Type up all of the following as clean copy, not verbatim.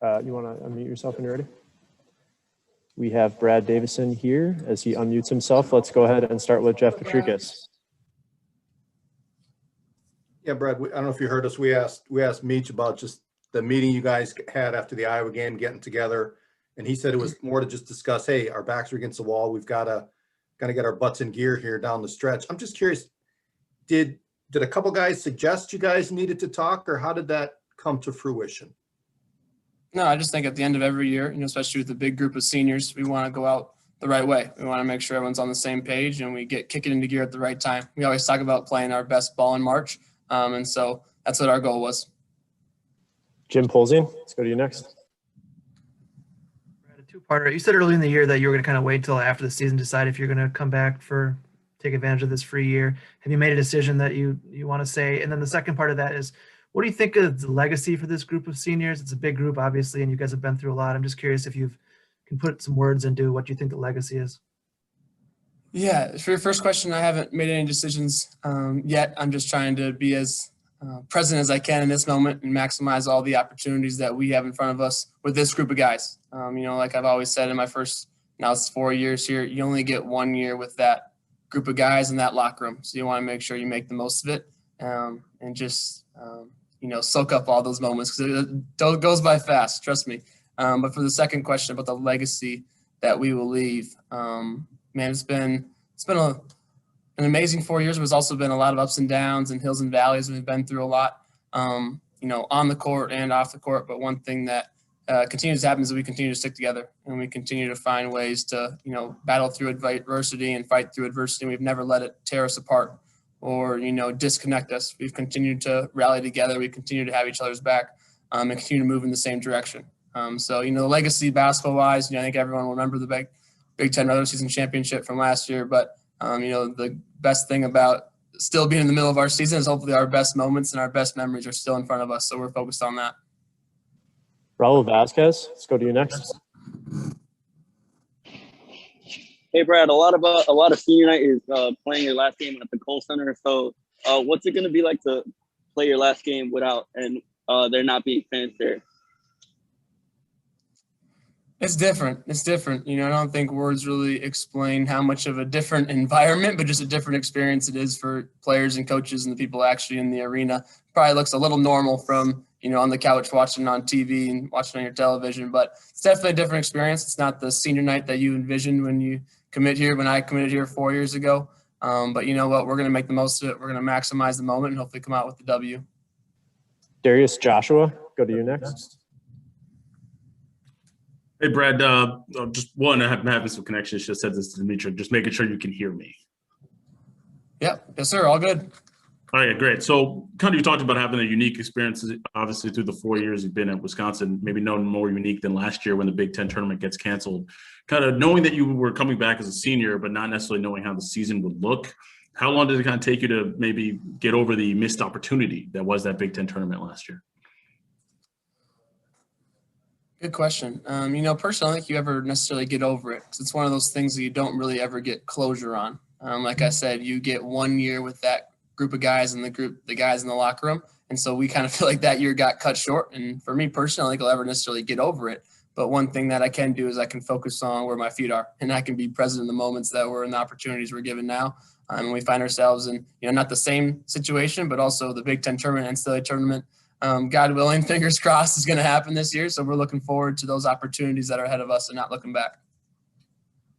You want to unmute yourself when you're ready? We have Brad Davison here. As he unmutes himself, let's go ahead and start with Jeff Petrikis. Yeah, Brad, I don't know if you heard us. We asked Meach about just the meeting you guys had after the Iowa game, getting together, and he said it was more to just discuss, hey, our backs are against the wall. We've got to get our butts in gear here down the stretch. I'm just curious, did a couple guys suggest you guys needed to talk, or how did that come to fruition? No, I just think at the end of every year, especially with a big group of seniors, we want to go out the right way. We want to make sure everyone's on the same page and we kick it into gear at the right time. We always talk about playing our best ball in March. And so that's what our goal was. Jim Polzian, let's go to you next. A two-parter. You said early in the year that you were going to kind of wait till after the season to decide if you're going to come back take advantage of this free year. Have you made a decision that you want to say? And then the second part of that is, what do you think of the legacy for this group of seniors? It's a big group, obviously, and you guys have been through a lot. I'm just curious if you can put some words into what you think the legacy is. Yeah, for your first question, I haven't made any decisions yet. I'm just trying to be as present as I can in this moment and maximize all the opportunities that we have in front of us with this group of guys. Like I've always said in my first, now it's 4 years here, you only get 1 year with that group of guys in that locker room. So you want to make sure you make the most of it and just, soak up all those moments because it goes by fast, trust me. But for the second question about the legacy that we will leave, man, it's been an amazing 4 years. There's also been a lot of ups and downs and hills and valleys. We've been through a lot, on the court and off the court. But one thing that continues to happen is that we continue to stick together and we continue to find ways to, battle through adversity and fight through adversity. We've never let it tear us apart or, disconnect us. We've continued to rally together. We continue to have each other's back and continue to move in the same direction. So, the legacy basketball-wise, I think everyone will remember the Big Ten regular season championship from last year. But, the best thing about still being in the middle of our season is hopefully our best moments and our best memories are still in front of us. So we're focused on that. Raul Vasquez, let's go to you next. Hey, Brad, a lot of senior night is playing your last game at the Kohl Center. So what's it going to be like to play your last game without and there not being fans there? It's different. I don't think words really explain how much of a different environment, but just a different experience it is for players and coaches and the people actually in the arena. Probably looks a little normal from, on the couch watching on TV and watching on your television, but it's definitely a different experience. It's not the senior night that you envisioned when you when I committed here 4 years ago. But you know what? We're going to make the most of it. We're going to maximize the moment and hopefully come out with the W. Darius Joshua, go to you next. Hey, Brad, just one, I'm having some connection issues. I said this to Dimitri, just making sure you can hear me. Yep. Yes, sir. All good. All right, great. So kind of you talked about having a unique experience, obviously, through the 4 years you've been at Wisconsin, maybe no more unique than last year when the Big Ten tournament gets canceled. Kind of knowing that you were coming back as a senior, but not necessarily knowing how the season would look. How long did it kind of take you to maybe get over the missed opportunity that was that Big Ten tournament last year? Good question. Personally, I don't think you ever necessarily get over it because it's one of those things that you don't really ever get closure on. Like I said, you get 1 year with that group of guys and the guys in the locker room. And so we kind of feel like that year got cut short. And for me personally, I don't think I'll ever necessarily get over it. But one thing that I can do is I can focus on where my feet are and I can be present in the moments that we're in, the opportunities we're given now. And we find ourselves in, not the same situation, but also the Big Ten tournament and NCAA tournament. God willing, fingers crossed, is going to happen this year. So we're looking forward to those opportunities that are ahead of us and not looking back.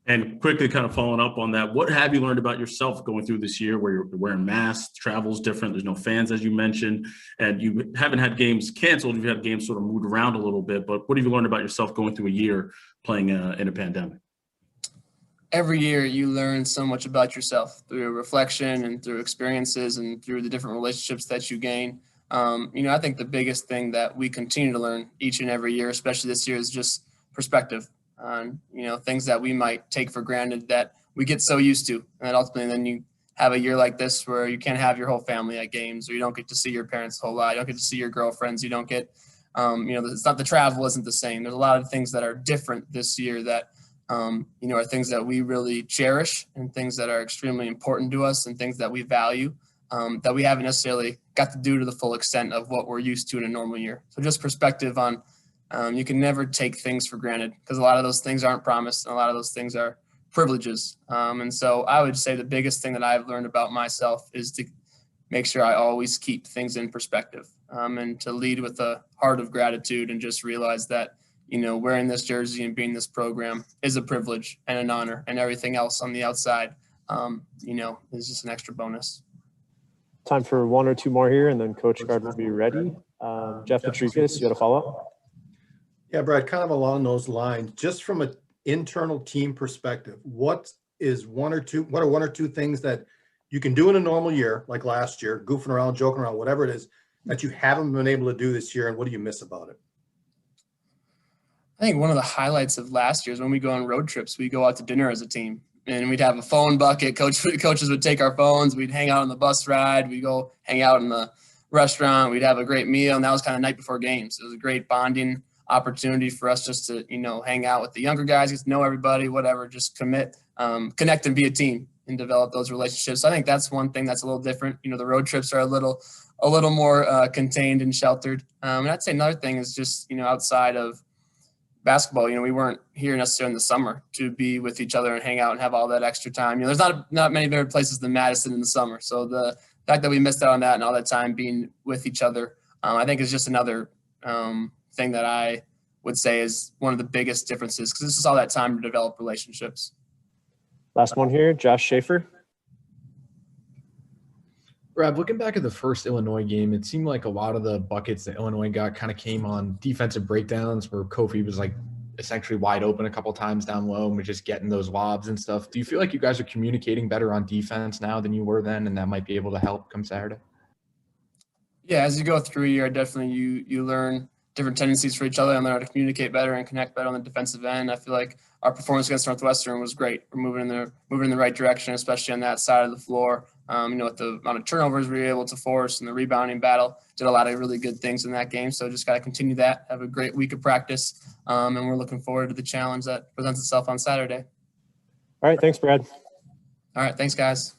And quickly kind of following up on that, what have you learned about yourself going through this year where you're wearing masks, travel's different, there's no fans, as you mentioned, and you haven't had games canceled, you've had games sort of moved around a little bit, but what have you learned about yourself going through a year playing in a pandemic? Every year you learn so much about yourself through reflection and through experiences and through the different relationships that you gain. I think the biggest thing that we continue to learn each and every year, especially this year, is just perspective on, things that we might take for granted that we get so used to. And ultimately then you have a year like this where you can't have your whole family at games or you don't get to see your parents a whole lot. You don't get to see your girlfriends. You don't get, it's not the travel isn't the same. There's a lot of things that are different this year that, are things that we really cherish and things that are extremely important to us and things that we value. That we haven't necessarily got to do to the full extent of what we're used to in a normal year. So just perspective on, you can never take things for granted because a lot of those things aren't promised and a lot of those things are privileges. And so I would say the biggest thing that I've learned about myself is to make sure I always keep things in perspective, and to lead with a heart of gratitude and just realize that, wearing this jersey and being in this program is a privilege and an honor, and everything else on the outside, is just an extra bonus. Time for one or two more here, and then Coach Gard will be ready. Jeff Patricus, you got a follow-up? Yeah, Brad, kind of along those lines, just from an internal team perspective, what are one or two things that you can do in a normal year, like last year, goofing around, joking around, whatever it is, that you haven't been able to do this year, and what do you miss about it? I think one of the highlights of last year is when we go on road trips, we go out to dinner as a team, and we'd have a phone bucket. Coaches would take our phones. We'd hang out on the bus ride. We'd go hang out in the restaurant. We'd have a great meal, and that was kind of night before games. It was a great bonding opportunity for us just to, hang out with the younger guys, get to know everybody, whatever, just connect and be a team and develop those relationships. So I think that's one thing that's a little different. The road trips are a little more contained and sheltered. And I'd say another thing is just, outside of basketball, we weren't here necessarily in the summer to be with each other and hang out and have all that extra time. There's not many better places than Madison in the summer. So the fact that we missed out on that and all that time being with each other, I think is just another thing that I would say is one of the biggest differences, because this is all that time to develop relationships. Last one here, Josh Schaefer. Brad, looking back at the first Illinois game, it seemed like a lot of the buckets that Illinois got kind of came on defensive breakdowns where Kofi was like essentially wide open a couple times down low and was just getting those lobs and stuff. Do you feel like you guys are communicating better on defense now than you were then, and that might be able to help come Saturday? Yeah, as you go through a year, definitely you learn different tendencies for each other and learn how to communicate better and connect better on the defensive end. I feel like our performance against Northwestern was great. We're moving in the right direction, especially on that side of the floor. With the amount of turnovers we were able to force and the rebounding battle, did a lot of really good things in that game. So just got to continue that, have a great week of practice, and we're looking forward to the challenge that presents itself on Saturday. All right, thanks, Brad. All right, thanks, guys.